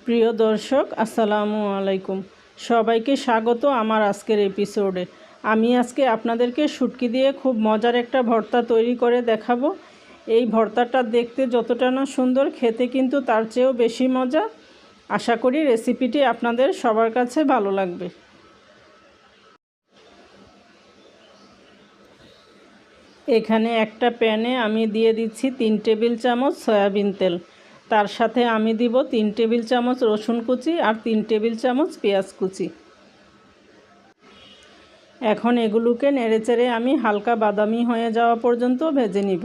প্রিয় দর্শক আসসালামু আলাইকুম, সবাইকে স্বাগত আমার আজকের এপিসোডে। আমি আজকে আপনাদেরকে শুটকি দিয়ে খুব মজার একটা ভর্তা তৈরি করে দেখাবো। এই ভর্তাটা দেখতে যতটা না সুন্দর, খেতে কিন্তু তার চেয়েও বেশি মজা। আশা করি রেসিপিটি আপনাদের সবার কাছে ভালো লাগবে। এখানে একটা প্যানে আমি দিয়ে দিচ্ছি 3 টেবিল চামচ সয়াবিন তেল। তার সাথে আমি দিব 3 টেবিল চামচ রসুন কুচি আর 3 টেবিল চামচ পেঁয়াজ কুচি। এখন এগুলোকে নেড়েচেড়ে আমি হালকা বাদামি হয়ে যাওয়া পর্যন্ত ভেজে নিব।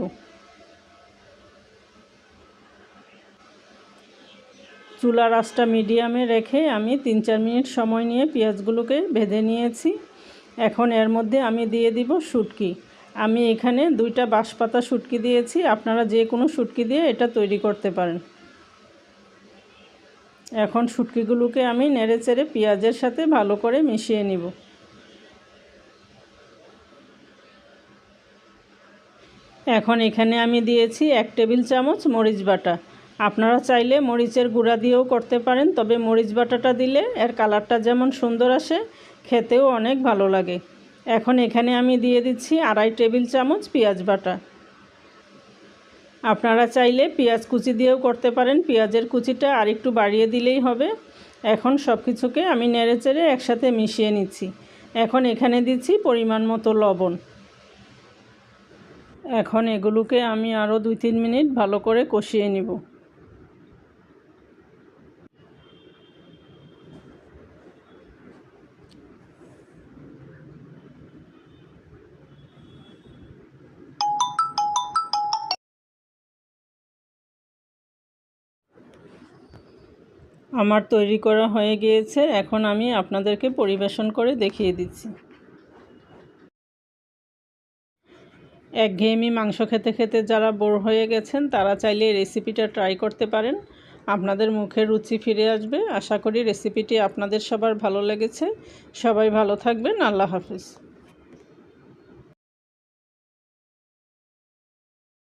চুলার আঁচটা মিডিয়ামে রেখে আমি 3-4 মিনিট সময় নিয়ে পেঁয়াজগুলোকে ভেজে নিয়েছি। এখন এর মধ্যে আমি দিয়ে দিব শুটকি। আমি এখানে 2টা বাঁশপাতা শুটকি দিয়েছি, আপনারা যে কোনো শুটকি দিয়ে এটা তৈরি করতে পারেন। এখন শুটকিগুলোকে আমি নেড়েচেড়ে পেঁয়াজের সাথে ভালো করে মিশিয়ে নিব। এখন এখানে আমি দিয়েছি 1 টেবিল চামচ মরিচ বাটা। আপনারা চাইলে মরিচের গুঁড়া দিয়েও করতে পারেন, তবে মরিচ বাটাটা দিলে এর কালারটা যেমন সুন্দর আসে, খেতেও অনেক ভালো লাগে। এখন এখানে আমি দিয়ে দিচ্ছি 2.5 টেবিল চামচ পেঁয়াজ বাটা। আপনারা চাইলে পেঁয়াজ কুচি দিয়েও করতে পারেন, পেঁয়াজের কুচিটা আরেকটু বাড়িয়ে দিলেই হবে। এখন সব কিছুকে আমি নেড়েচেড়ে একসাথে মিশিয়ে নিচ্ছি। এখন এখানে দিচ্ছি পরিমাণ মতো লবণ। এখন এগুলোকে আমি আরও 2-3 মিনিট ভালো করে কষিয়ে নিব। আমার তৈরি করা হয়ে গিয়েছে, এখন আমি আপনাদেরকে পরিবেশন করে দেখিয়ে দিচ্ছি। একঘেয়েমি মাংস খেতে খেতে যারা বোর হয়ে গেছেন, তারা চাইলে এই রেসিপিটা ট্রাই করতে পারেন। আপনাদের মুখের রুচি ফিরে আসবে। আশা করি রেসিপিটি আপনাদের সবার ভালো লেগেছে। সবাই ভালো থাকবেন। আল্লাহ হাফেজ।